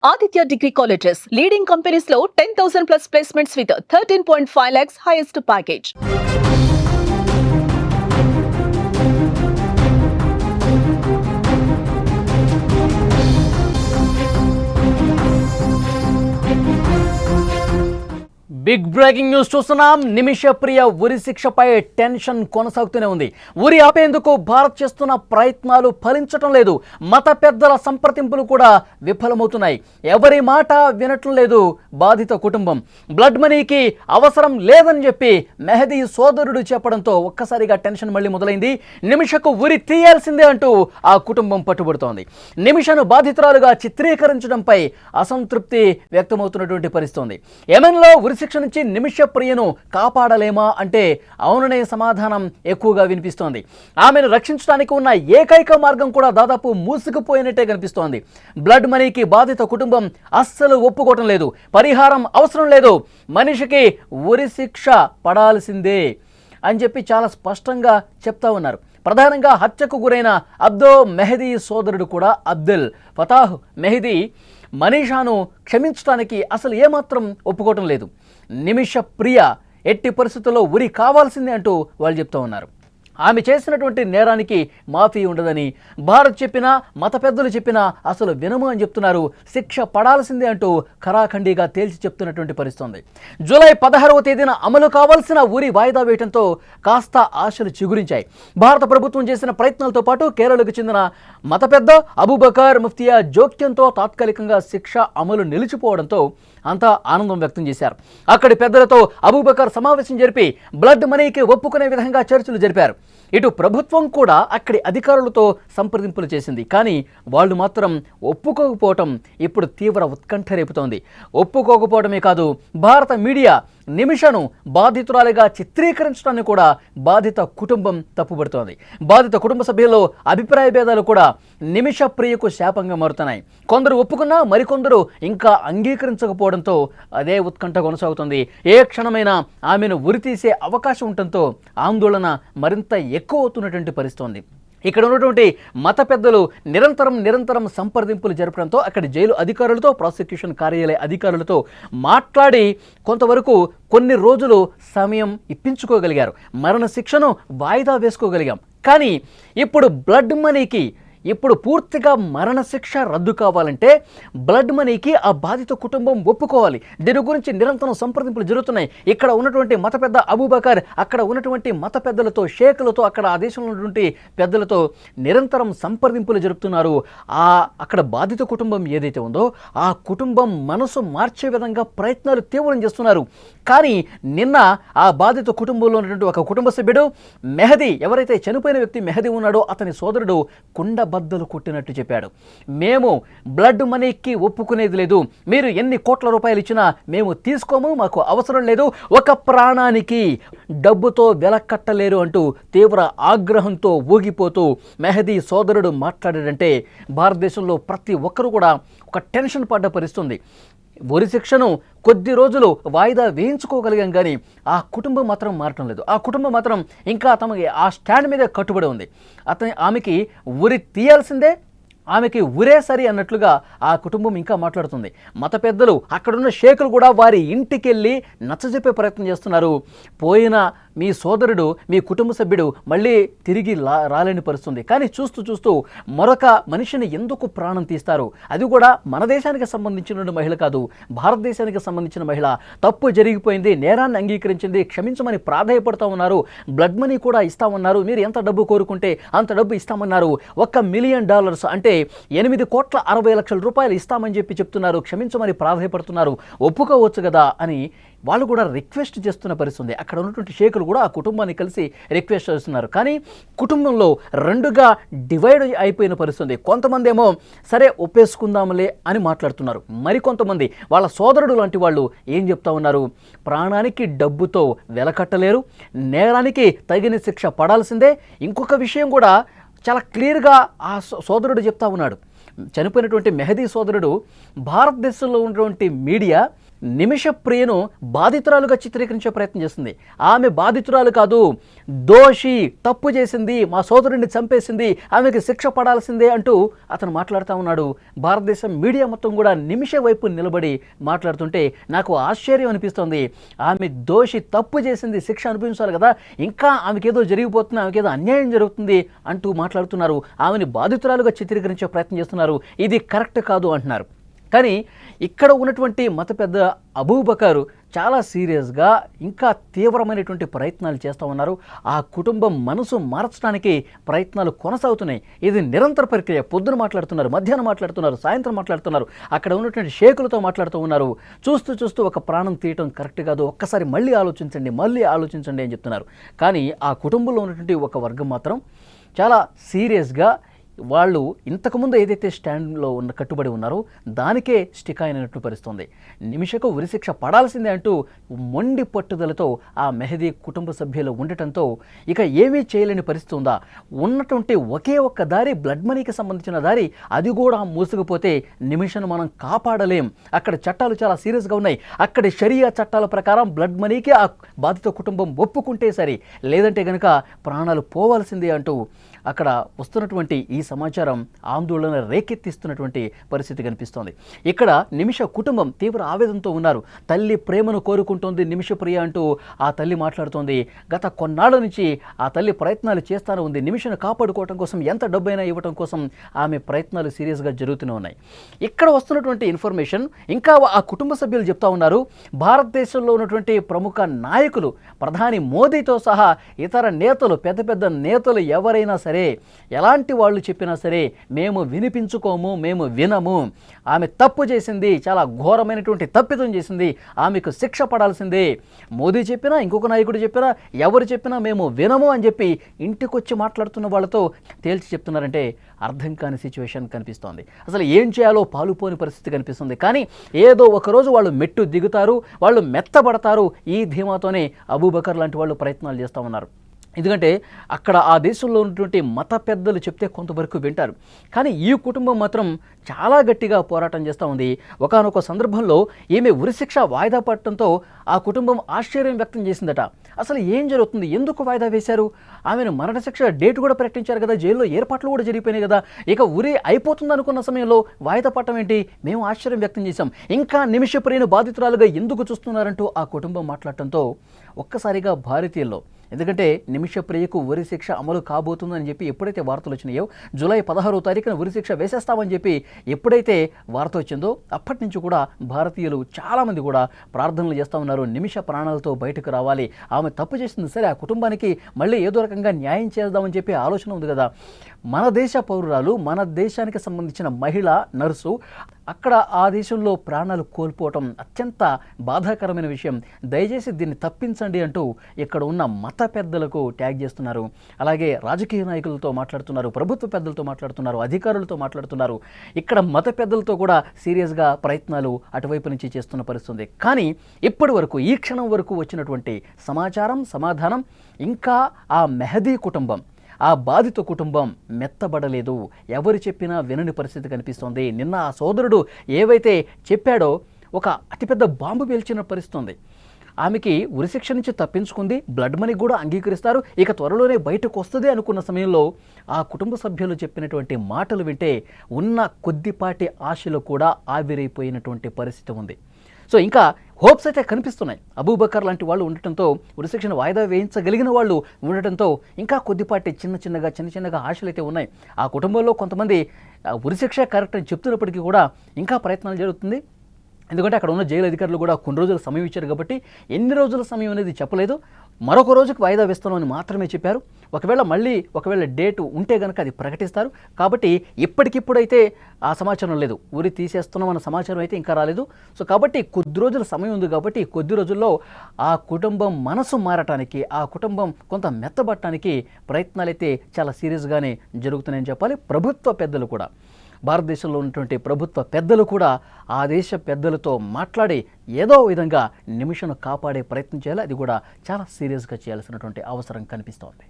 Aditya Degree Colleges, leading companies లో 10,000 plus placements with 13.5 lakhs highest package. Big breaking news చూస్తున్నాం. నిమిషప్రియ ఉరి శిక్షపై tension కొనసాగుతూనే ఉంది. ఉరి ఆపేందుకు భారత్ చేస్తున్న ప్రయత్నాలు ఫలించటం లేదు. మత పెద్దల సంప్రదింపులు కూడా విఫలమవుతున్నాయి. ఎవరి మాట వినటం లేదు బాధిత కుటుంబం. బ్లడ్ మనీకి అవసరం లేదని చెప్పి మెహదీ సోదరుడు చెప్పడంతో ఒక్కసారిగా టెన్షన్ మళ్ళీ మొదలైంది. నిమిషకు ఉరి తీయాల్సిందే అంటూ ఆ కుటుంబం పట్టుబడుతోంది. నిమిషను బాధితురాలుగా చిత్రీకరించడంపై అసంతృప్తి వ్యక్తమవుతున్నటువంటి పరిస్థితి. యెమెన్లో ఉరి శిక్ష నుంచి నిమిషప్రియను కాపాడలేమా అంటే అవుననే సమాధానం ఎక్కువగా వినిపిస్తోంది. ఆమెను రక్షించడానికి ఉన్న ఏకైక మార్గం కూడా దాదాపు మూసుకుపోయినట్టే కనిపిస్తోంది. బ్లడ్ మనీకి బాధిత కుటుంబం అస్సలు ఒప్పుకోవటం లేదు. పరిహారం అవసరం లేదు, మనిషికి ఉరి శిక్ష పడాల్సిందే అని చెప్పి చాలా స్పష్టంగా చెప్తా ఉన్నారు. ప్రధానంగా హత్యకు గురైన అబ్దో మెహదీ సోదరుడు కూడా అబ్దుల్ ఫతాహ్ మెహదీ మనీషాను క్షమించడానికి అసలు ఏమాత్రం ఒప్పుకోవటం లేదు. నిమిషప్రియ ఎట్టి పరిస్థితుల్లో ఉరి కావాల్సిందే అంటూ వాళ్ళు చెప్తూ ఉన్నారు. ఆమె చేసినటువంటి నేరానికి మాఫీ ఉండదని భారత్ చెప్పినా మత పెద్దలు చెప్పినా అసలు వినము అని చెప్తున్నారు. శిక్ష పడాల్సిందే అంటూ ఖరాఖండిగా తేల్చి చెప్తున్నటువంటి పరిస్థితి. జూలై 16వ తేదీన అమలు కావాల్సిన ఉరి వాయిదా వేయడంతో కాస్త ఆశలు చిగురించాయి. భారత ప్రభుత్వం చేసిన ప్రయత్నాలతో పాటు కేరళకు చెందిన మత పెద్ద అబూబకర్ ముఫ్తియా జోక్యంతో తాత్కాలికంగా శిక్ష అమలు నిలిచిపోవడంతో అంతా ఆనందం వ్యక్తం చేశారు. అక్కడి పెద్దలతో అబూబకర్ సమావేశం జరిపి బ్లడ్ మనీకి ఒప్పుకునే విధంగా చర్చలు జరిపారు. ఇటు ప్రభుత్వం కూడా అక్కడి అధికారులతో సంప్రదింపులు చేసింది. కానీ వాళ్ళు మాత్రం ఒప్పుకోకపోవటం ఇప్పుడు తీవ్ర ఉత్కంఠ రేపుతోంది. ఒప్పుకోకపోవడమే కాదు, భారత మీడియా నిమిషను బాధితురాలిగా చిత్రీకరించడాన్ని కూడా బాధిత కుటుంబం తప్పుపడుతోంది. బాధిత కుటుంబ సభ్యుల్లో అభిప్రాయ భేదాలు కూడా నిమిషప్రియకు శాపంగా మారుతున్నాయి. కొందరు ఒప్పుకున్నా మరికొందరు ఇంకా అంగీకరించకపోవడంతో అదే ఉత్కంఠ కొనసాగుతుంది. ఏ క్షణమైనా ఆమెను ఉరితీసే అవకాశం ఉండటంతో ఆందోళన మరింత ఎక్కువ అవుతున్నటువంటి పరిస్థితి. ఇక్కడ ఉన్నటువంటి మత పెద్దలు నిరంతరం సంప్రదింపులు జరపడంతో అక్కడి జైలు అధికారులతో ప్రాసిక్యూషన్ కార్యాలయ అధికారులతో మాట్లాడి కొంతవరకు కొన్ని రోజులు సమయం ఇప్పించుకోగలిగారు. మరణ శిక్షను వాయిదా వేసుకోగలిగాం. కానీ ఇప్పుడు బ్లడ్ మనీకి పూర్తిగా మరణశిక్ష రద్దు కావాలంటే బ్లడ్ మనీకి ఆ బాధిత కుటుంబం ఒప్పుకోవాలి. దీని గురించి నిరంతరం సంప్రదింపులు జరుగుతున్నాయి. ఇక్కడ ఉన్నటువంటి మత పెద్ద అబూబకర్ అక్కడ ఉన్నటువంటి మత పెద్దలతో, షేకులతో, అక్కడ ఆ దేశంలో ఉన్నటువంటి పెద్దలతో నిరంతరం సంప్రదింపులు జరుపుతున్నారు. అక్కడ బాధిత కుటుంబం ఏదైతే ఉందో ఆ కుటుంబం మనసు మార్చే విధంగా ప్రయత్నాలు తీవ్రం చేస్తున్నారు. కానీ నిన్న ఆ బాధిత కుటుంబంలో ఉన్నటువంటి ఒక కుటుంబ సభ్యుడు మెహదీ, ఎవరైతే చనిపోయిన వ్యక్తి మెహదీ ఉన్నాడో అతని సోదరుడు కుండ బద్దలు కొట్టినట్టు చెప్పాడు. మేము బ్లడ్ మనీకి ఒప్పుకునేది లేదు. మీరు ఎన్ని కోట్ల రూపాయలు ఇచ్చినా మేము తీసుకోము, మాకు అవసరం లేదు. ఒక ప్రాణానికి డబ్బుతో వెలకట్టలేరు అంటూ తీవ్ర ఆగ్రహంతో ఊగిపోతూ మెహదీ సోదరుడు మాట్లాడాడంటే భారతదేశంలో ప్రతి ఒక్కరు కూడా ఒక టెన్షన్ పడ్డ పరిస్థితుంది. ఉరి శిక్షను కొద్ది రోజులు వాయిదా వేయించుకోగలిగాం కానీ ఆ కుటుంబం మాత్రం మారటం లేదు. ఆ కుటుంబం మాత్రం ఇంకా తమకి ఆ స్టాండ్ మీద కట్టుబడి ఉంది. ఆమెకి ఉరి తీయాల్సిందే, ఆమెకి ఉరే సరి అన్నట్లుగా ఆ కుటుంబం ఇంకా మాట్లాడుతుంది. మత పెద్దలు, అక్కడున్న షేకులు కూడా వారి ఇంటికి వెళ్ళి నచ్చజెప్పే ప్రయత్నం చేస్తున్నారు. పోయిన మీ సోదరుడు, మీ కుటుంబ సభ్యుడు మళ్ళీ తిరిగి రాలేని పరిస్థితుంది. కానీ చూస్తూ మరొక మనిషిని ఎందుకు ప్రాణం తీస్తారు? అది కూడా మన దేశానికి సంబంధించిన మహిళ కాదు, భారతదేశానికి సంబంధించిన మహిళ. తప్పు జరిగిపోయింది, నేరాన్ని అంగీకరించింది, క్షమించమని ప్రాధాయపడుతూ ఉన్నారు. బ్లడ్ మనీ కూడా ఇస్తామన్నారు. మీరు ఎంత డబ్బు కోరుకుంటే అంత డబ్బు ఇస్తామన్నారు. $1 మిలియన్ అంటే 8,60,00,000 రూపాయలు ఇస్తామని చెప్పి చెప్తున్నారు. క్షమించమని ప్రాధాయపడుతున్నారు. ఒప్పుకోవచ్చు కదా అని వాళ్ళు కూడా రిక్వెస్ట్ చేస్తున్న పరిస్థితుంది. అక్కడ ఉన్నటువంటి షేకులు కూడా ఆ కుటుంబాన్ని కలిసి రిక్వెస్ట్ చేస్తున్నారు. కానీ కుటుంబంలో రెండుగా డివైడ్ అయిపోయిన పరిస్థితుంది. కొంతమంది ఏమో సరే ఒప్పేసుకుందాంలే అని మాట్లాడుతున్నారు. మరికొంతమంది వాళ్ళ సోదరుడు లాంటి వాళ్ళు ఏం చెప్తా ఉన్నారు? ప్రాణానికి డబ్బుతో వెలకట్టలేరు, నేరానికి తగిన శిక్ష పడాల్సిందే. ఇంకొక విషయం కూడా చాలా క్లియర్గా ఆ సోదరుడు చెప్తా ఉన్నాడు. చనిపోయినటువంటి మెహదీ సోదరుడు భారతదేశంలో ఉన్నటువంటి మీడియా నిమిషప్రియను బాధితురాలుగా చిత్రీకరించే ప్రయత్నం చేస్తుంది. ఆమె బాధితురాలు కాదు, దోషి, తప్పు చేసింది, మా సోదరుడిని చంపేసింది, ఆమెకి శిక్ష పడాల్సిందే అంటూ అతను మాట్లాడుతూ ఉన్నాడు. భారతదేశం మీడియా మొత్తం కూడా నిమిష వైపు నిలబడి మాట్లాడుతుంటే నాకు ఆశ్చర్యం అనిపిస్తుంది. ఆమె దోషి, తప్పు చేసింది, శిక్ష అనిపించాలి కదా, ఇంకా ఆమెకేదో జరిగిపోతుంది, ఆమెకేదో అన్యాయం జరుగుతుంది అంటూ మాట్లాడుతున్నారు. ఆమెని బాధితురాలుగా చిత్రీకరించే ప్రయత్నం చేస్తున్నారు. ఇది కరెక్ట్ కాదు అంటున్నారు. కానీ ఇక్కడ ఉన్నటువంటి మత పెద్ద అబూబకర్ చాలా సీరియస్గా ఇంకా తీవ్రమైనటువంటి ప్రయత్నాలు చేస్తూ ఉన్నారు. ఆ కుటుంబం మనసు మార్చడానికి ప్రయత్నాలు కొనసాగుతున్నాయి. ఇది నిరంతర ప్రక్రియ. పొద్దున మాట్లాడుతున్నారు, మధ్యాహ్నం మాట్లాడుతున్నారు, సాయంత్రం మాట్లాడుతున్నారు, అక్కడ ఉన్నటువంటి షేకులతో మాట్లాడుతూ ఉన్నారు. చూస్తూ చూస్తూ ఒక ప్రాణం తీయటం కరెక్ట్ కాదు, ఒక్కసారి మళ్ళీ ఆలోచించండి అని చెప్తున్నారు. కానీ ఆ కుటుంబంలో ఉన్నటువంటి ఒక వర్గం మాత్రం చాలా సీరియస్గా వాళ్ళు ఇంతకుముందు ఏదైతే స్టాండ్లో కట్టుబడి ఉన్నారో దానికే స్టిక్ అయినట్టు పరిస్తుంది. నిమిషకు ఉరిశిక్ష పడాల్సిందే అంటూ మొండి పట్టుదలతో ఆ మెహదీ కుటుంబ సభ్యులు ఉండటంతో ఇక ఏమీ చేయలేని పరిస్థితి ఉందా? ఉన్నటువంటి ఒకే ఒక్క దారి, బ్లడ్ మనీకి సంబంధించిన దారి, అది కూడా మూసుకుపోతే నిమిషను మనం కాపాడలేం. అక్కడ చట్టాలు చాలా సీరియస్గా ఉన్నాయి. అక్కడి షరియా చట్టాల ప్రకారం బ్లడ్ మనీకి ఆ బాధిత కుటుంబం ఒప్పుకుంటే సరి, లేదంటే కనుక ప్రాణాలు పోవాల్సిందే అంటూ అక్కడ వస్తున్నటువంటి ఈ సమాచారం ఆందోళన రేకెత్తిస్తున్నటువంటి పరిస్థితి కనిపిస్తోంది. ఇక్కడ నిమిష కుటుంబం తీవ్ర ఆవేదనతో ఉన్నారు. తల్లి ప్రేమను కోరుకుంటోంది నిమిషప్రియ అంటూ ఆ తల్లి మాట్లాడుతోంది. గత కొన్నాళ్ళ నుంచి ఆ తల్లి ప్రయత్నాలు చేస్తానే ఉంది. నిమిషను కాపాడుకోవడం కోసం ఎంత డబ్బైనా ఇవ్వడం కోసం ఆమె ప్రయత్నాలు సీరియస్గా జరుగుతూనే ఉన్నాయి. ఇక్కడ వస్తున్నటువంటి ఇన్ఫర్మేషన్ ఇంకా ఆ కుటుంబ సభ్యులు చెప్తా ఉన్నారు. భారతదేశంలో ఉన్నటువంటి ప్రముఖ నాయకులు, ప్రధాని మోదీతో సహా ఇతర నేతలు, పెద్ద పెద్ద నేతలు ఎవరైనా సరే, ఎలాంటి వాళ్ళు చెప్పినా సరే మేము వినిపించుకోము, మేము వినము. ఆమె తప్పు చేసింది, చాలా ఘోరమైనటువంటి తప్పిదం చేసింది, ఆమెకు శిక్ష పడాల్సిందే. మోదీ చెప్పినా, ఇంకొక నాయకుడు చెప్పినా, ఎవరు చెప్పినా మేము వినము అని చెప్పి ఇంటికొచ్చి మాట్లాడుతున్న వాళ్ళతో తేల్చి చెప్తున్నారంటే అర్థం కాని సిచ్యువేషన్ కనిపిస్తోంది. అసలు ఏం చేయాలో పాలుపోని పరిస్థితి కనిపిస్తుంది. కానీ ఏదో ఒకరోజు వాళ్ళు మెట్టు దిగుతారు, వాళ్ళు మెత్తబడతారు. ఈ ధీమాతోనే అబూబకర్ లాంటి వాళ్ళు ప్రయత్నాలు చేస్తూ ఉన్నారు. ఎందుకంటే అక్కడ ఆ దేశంలో ఉన్నటువంటి మత పెద్దలు చెప్తే కొంతవరకు వింటారు. కానీ ఈ కుటుంబం మాత్రం చాలా గట్టిగా పోరాటం చేస్తూ ఉంది. ఒకానొక సందర్భంలో ఈమె ఉరిశిక్ష వాయిదా పడటంతో ఆ కుటుంబం ఆశ్చర్యం వ్యక్తం చేసిందట. అసలు ఏం జరుగుతుంది, ఎందుకు వాయిదా వేశారు? ఆమెను మరణశిక్ష డేట్ కూడా ప్రకటించారు కదా, జైల్లో ఏర్పాట్లు కూడా జరిగిపోయినాయి కదా, ఇక ఉరి అయిపోతుంది అనుకున్న సమయంలో వాయిదా పడటం ఏంటి? మేము ఆశ్చర్యం వ్యక్తం చేశాం. ఇంకా నిమిషప్రియను బాధితురాలుగా ఎందుకు చూస్తున్నారంటూ ఆ కుటుంబం మాట్లాడటంతో ఒక్కసారిగా భారతీయుల్లో, ఎందుకంటే నిమిషప్రియకు ఉరిశిక్ష అమలు కాబోతుందని చెప్పి ఎప్పుడైతే వార్తలు వచ్చినాయో, జూలై 16వ తారీఖున ఉరిశిక్ష వేసేస్తామని చెప్పి ఎప్పుడైతే వార్త వచ్చిందో అప్పటి నుంచి కూడా భారతీయులు చాలామంది కూడా ప్రార్థనలు చేస్తూ ఉన్నారు. నిమిష ప్రాణాలతో బయటకు రావాలి, ఆమె తప్పు చేసింది సరే, ఆ కుటుంబానికి మళ్ళీ ఏదో రకంగా న్యాయం చేద్దామని చెప్పి ఆలోచన ఉంది కదా. మన దేశ పౌరురాలు, మన దేశానికి సంబంధించిన మహిళ నర్సు అక్కడ ఆ దేశంలో ప్రాణాలు కోల్పోవటం అత్యంత బాధాకరమైన విషయం. దయచేసి దీన్ని తప్పించండి అంటూ ఇక్కడ ఉన్న మత పెద్దలకు ట్యాగ్ చేస్తున్నారు. అలాగే రాజకీయ నాయకులతో మాట్లాడుతున్నారు, ప్రభుత్వ పెద్దలతో మాట్లాడుతున్నారు, అధికారులతో మాట్లాడుతున్నారు. ఇక్కడ మత పెద్దలతో కూడా సీరియస్గా ప్రయత్నాలు అటువైపు నుంచి చేస్తున్న పరిస్థితుంది. కానీ ఇప్పటి వరకు, ఈ క్షణం వరకు వచ్చినటువంటి సమాచారం, సమాధానం ఇంకా ఆ మెహదీ కుటుంబం, ఆ బాధిత కుటుంబం మెత్తబడలేదు. ఎవరు చెప్పినా వినని పరిస్థితి కనిపిస్తోంది. నిన్న ఆ సోదరుడు ఏవైతే చెప్పాడో ఒక అతిపెద్ద బాంబు పేల్చిన పరిస్థితుంది. ఆమెకి ఉరిశిక్ష నుంచి తప్పించుకుంది, బ్లడ్ మనీ కూడా అంగీకరిస్తారు, ఇక త్వరలోనే బయటకు వస్తుంది అనుకున్న సమయంలో ఆ కుటుంబ సభ్యులు చెప్పినటువంటి మాటలు వింటే ఉన్న కొద్దిపాటి ఆశలు కూడా ఆవిరైపోయినటువంటి పరిస్థితి ఉంది. సో ఇంకా హోప్స్ అయితే కనిపిస్తున్నాయి. అబూబకర్ లాంటి వాళ్ళు ఉండటంతో, ఉరిశిక్షను వాయిదా వేయించగలిగిన వాళ్ళు ఉండటంతో ఇంకా కొద్దిపాటి చిన్న చిన్నగా ఆశలు అయితే ఉన్నాయి. ఆ కుటుంబంలో కొంతమంది ఉరిశిక్ష కరెక్ట్ అని చెప్తున్నప్పటికీ కూడా ఇంకా ప్రయత్నాలు జరుగుతుంది. ఎందుకంటే అక్కడ ఉన్న జైలు అధికారులు కూడా కొన్ని రోజుల సమయం ఇచ్చారు కాబట్టి ఎన్ని రోజుల సమయం అనేది చెప్పలేదు. మరొక రోజుకు వాయిదా వేస్తామని మాత్రమే చెప్పారు. ఒకవేళ డేటు ఉంటే కనుక అది ప్రకటిస్తారు. కాబట్టి ఇప్పటికిప్పుడైతే ఆ సమాచారం లేదు, ఊరి తీసేస్తున్నాం అన్న సమాచారం అయితే ఇంకా రాలేదు. సో కాబట్టి కొద్ది రోజుల సమయం ఉంది కాబట్టి కొద్ది రోజుల్లో ఆ కుటుంబం మనసు మారటానికి, ఆ కుటుంబం కొంత మెత్తబట్టడానికి ప్రయత్నాలు అయితే చాలా సీరియస్గానే జరుగుతున్నాయని చెప్పాలి. ప్రభుత్వ పెద్దలు కూడా, భారతదేశంలో ఉన్నటువంటి ప్రభుత్వ పెద్దలు కూడా ఆ దేశ పెద్దలతో మాట్లాడి ఏదో విధంగా నిమిషను కాపాడే ప్రయత్నం చేయాలి. అది కూడా చాలా సీరియస్గా చేయాల్సినటువంటి అవసరం కనిపిస్తోంది.